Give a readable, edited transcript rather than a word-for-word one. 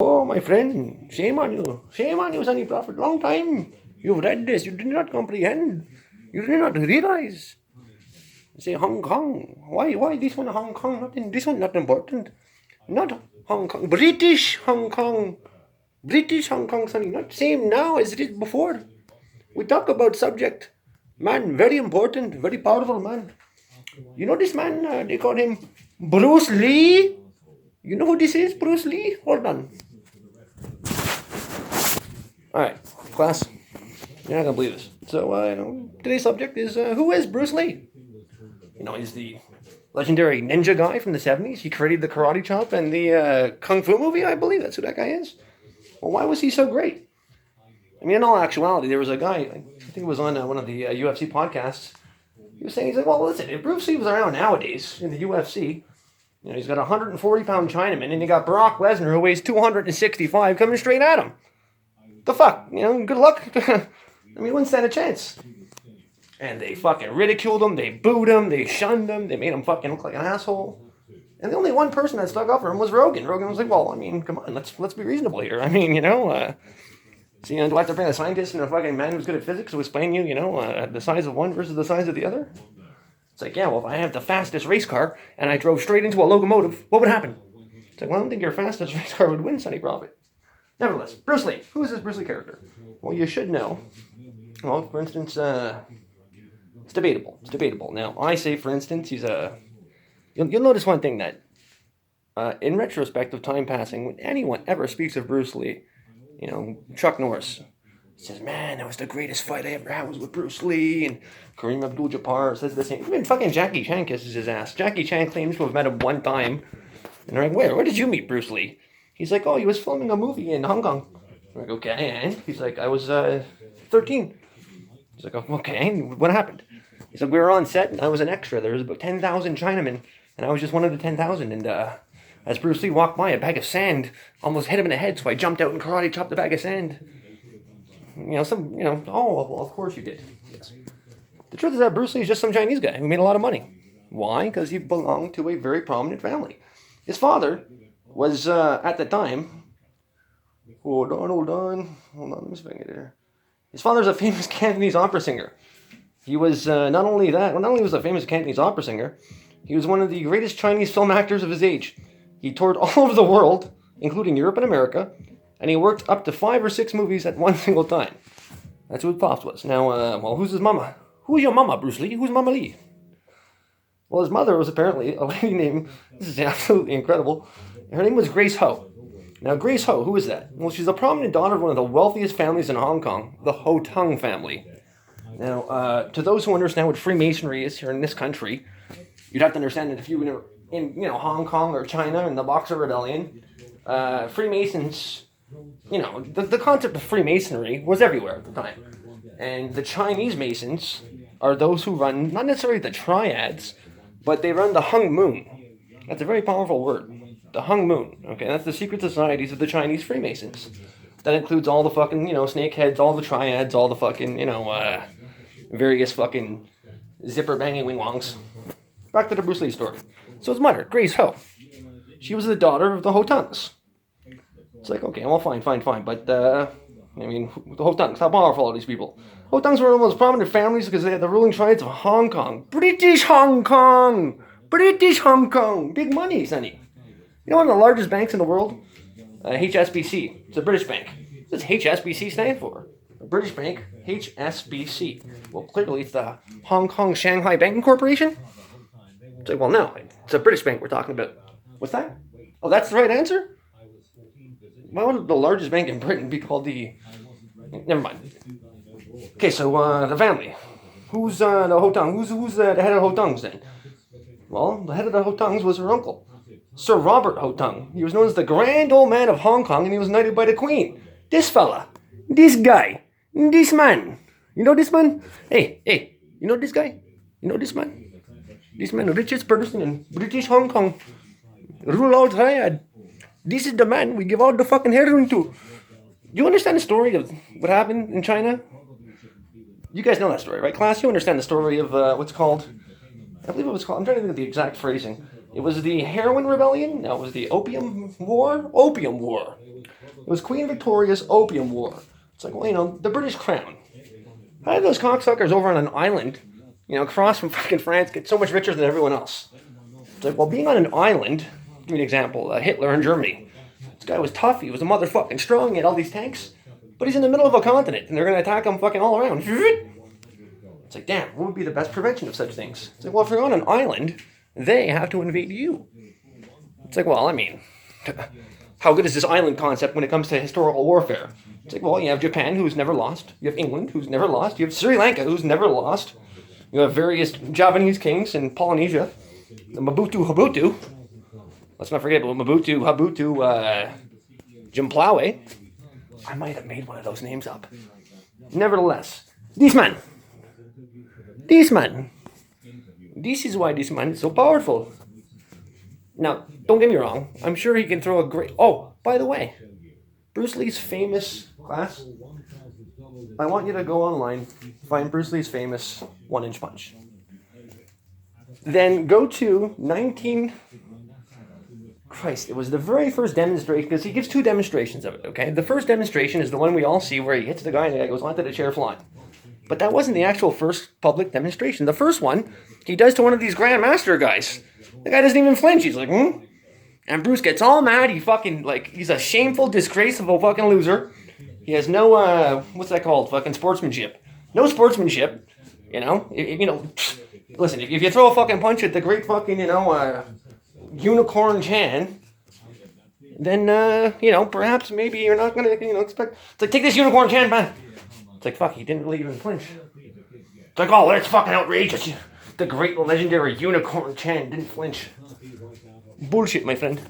Oh, my friend, shame on you. Shame on you, Sonny Prophet. Long time. You've read this. You did not comprehend. You did not realize. Say Hong Kong. Why this one Hong Kong? This one not important. Not Hong Kong. British Hong Kong. British Hong Kong, Sonny. Not same now as it is before. We talk about subject. Man, very important, very powerful man. You know this man, they call him Bruce Lee. You know who this is, Bruce Lee? Hold on. Alright, class. You're not gonna believe this. So, today's subject is who is Bruce Lee? He's the legendary ninja guy from the 70s. He created the karate chop and the kung fu movie, I believe. That's who that guy is. Well, why was he so great? I mean, in all actuality, there was a guy, I think it was on one of the UFC podcasts. He was saying, he's like, well, listen, if Bruce Lee was around nowadays in the UFC, he's got a 140-pound Chinaman, and you got Brock Lesnar, who weighs 265, coming straight at him. The fuck? Good luck. I mean, he wouldn't stand a chance. And they fucking ridiculed him, they booed him, they shunned him, they made him fucking look like an asshole. And the only one person that stuck up for him was Rogan. Rogan was like, well, I mean, come on, let's be reasonable here. I mean, do I have to bring a scientist and a fucking man who's good at physics to explain you, the size of one versus the size of the other? It's like, yeah, well, if I have the fastest race car and I drove straight into a locomotive, what would happen? It's like, well, I don't think your fastest race car would win, Sonny Prophet. Nevertheless, Bruce Lee. Who is this Bruce Lee character? Well, you should know. Well, for instance, it's debatable. It's debatable. Now, I say, for instance, he's a... You'll notice one thing that, in retrospect of time passing, when anyone ever speaks of Bruce Lee, Chuck Norris says, man, that was the greatest fight I ever had was with Bruce Lee, and Kareem Abdul-Jabbar says the same. Even fucking Jackie Chan kisses his ass. Jackie Chan claims to have met him one time, and they're like, where did you meet Bruce Lee? He's like, oh, he was filming a movie in Hong Kong. I'm like, okay, and? He's like, I was 13. He's like, oh, okay, what happened? He's like, we were on set, and I was an extra. There was about 10,000 Chinamen, and I was just one of the 10,000, and as Bruce Lee walked by, a bag of sand almost hit him in the head, so I jumped out and karate chopped the bag of sand. Oh, well, of course you did. Yes. The truth is that Bruce Lee is just some Chinese guy who made a lot of money. Why? Because he belonged to a very prominent family. His father was, at the time... Hold on, let me see if I can get it here. His father was a famous Cantonese opera singer. He was, not only was a famous Cantonese opera singer, he was one of the greatest Chinese film actors of his age. He toured all over the world, including Europe and America, and he worked up to 5 or 6 movies at one single time. That's who his pops was. Now, who's his mama? Who's your mama, Bruce Lee? Who's Mama Lee? Well, his mother was apparently a lady named, this is absolutely incredible, her name was Grace Ho. Now, Grace Ho, who is that? Well, she's a prominent daughter of one of the wealthiest families in Hong Kong, the Ho Tung family. Now, to those who understand what Freemasonry is here in this country, you'd have to understand that if you were in Hong Kong or China in the Boxer Rebellion, Freemasons, the concept of Freemasonry was everywhere at the time. And the Chinese Masons are those who run, not necessarily the triads, but they run the Hung Moon. That's a very powerful word. The Hung Moon. Okay, that's the secret societies of the Chinese Freemasons. That includes all the fucking, snakeheads, all the triads, all the fucking, various fucking zipper-banging wing-wongs. Back to the Bruce Lee story. So his mother, Grace Ho, she was the daughter of the Ho Tungs. It's like, okay, well, fine. But, the Ho Tungs, how powerful are these people? Ho Tungs were one of the most prominent families because they had the ruling tribes of Hong Kong. British Hong Kong! Big money, Sonny. One of the largest banks in the world? HSBC. It's a British bank. What does HSBC stand for? A British bank, HSBC. Well, clearly it's the Hong Kong Shanghai Banking Corporation. It's like, well, no, it's a British bank we're talking about. What's that? Oh, that's the right answer? Why would the largest bank in Britain be called the... Never mind. Okay, so the family. Who's the Ho Tung? Who's the head of Ho Tungs then? Well, the head of the Ho Tungs was her uncle, Sir Robert Ho Tung. He was known as the Grand Old Man of Hong Kong, and he was knighted by the Queen. This fella, this guy, this man. You know this man? Hey, you know this guy? You know this man? This man, the richest person in British Hong Kong. Rule out triad. This is the man we give all the fucking heroin to. You understand the story of what happened in China? You guys know that story, right, class? You understand the story of what's called... I believe it was called... I'm trying to think of the exact phrasing. It was the Heroin Rebellion? No, it was the Opium War? Opium War. It was Queen Victoria's Opium War. It's like, well, the British Crown. How did those cocksuckers over on an island, across from fucking France, get so much richer than everyone else? It's like, well, being on an island, give me an example, Hitler in Germany. This guy was tough, he was a motherfucking strong, he had all these tanks, but he's in the middle of a continent, and they're going to attack him fucking all around. It's like, damn, what would be the best prevention of such things? It's like, well, if you're on an island, they have to invade you. It's like, well, how good is this island concept when it comes to historical warfare? It's like, well, you have Japan, who's never lost. You have England, who's never lost. You have Sri Lanka, who's never lost. You have various Javanese kings in Polynesia. The Mobutu. Let's not forget Mobutu Jimplawe. I might have made one of those names up. Nevertheless, this man. This is why this man is so powerful. Now, don't get me wrong. I'm sure he can throw a great... Oh, by the way, Bruce Lee's famous class. I want you to go online, find Bruce Lee's famous 1-inch punch. Then go to Christ, it was the very first demonstration, because he gives 2 demonstrations of it, okay? The first demonstration is the one we all see where he hits the guy and the guy goes onto the chair flying. But that wasn't the actual first public demonstration. The first one, he does to one of these Grandmaster guys. The guy doesn't even flinch. He's like, And Bruce gets all mad. He fucking, he's a shameful, disgraceful fucking loser. He has no, what's that called? Fucking sportsmanship. No sportsmanship. Listen, if you throw a fucking punch at the great fucking, Unicorn Chan, then, perhaps maybe you're not going to, expect... It's like, take this Unicorn Chan back. It's like, fuck, he didn't really even flinch. It's like, oh, that's fucking outrageous. The great legendary Unicorn Chan didn't flinch. Bullshit, my friend.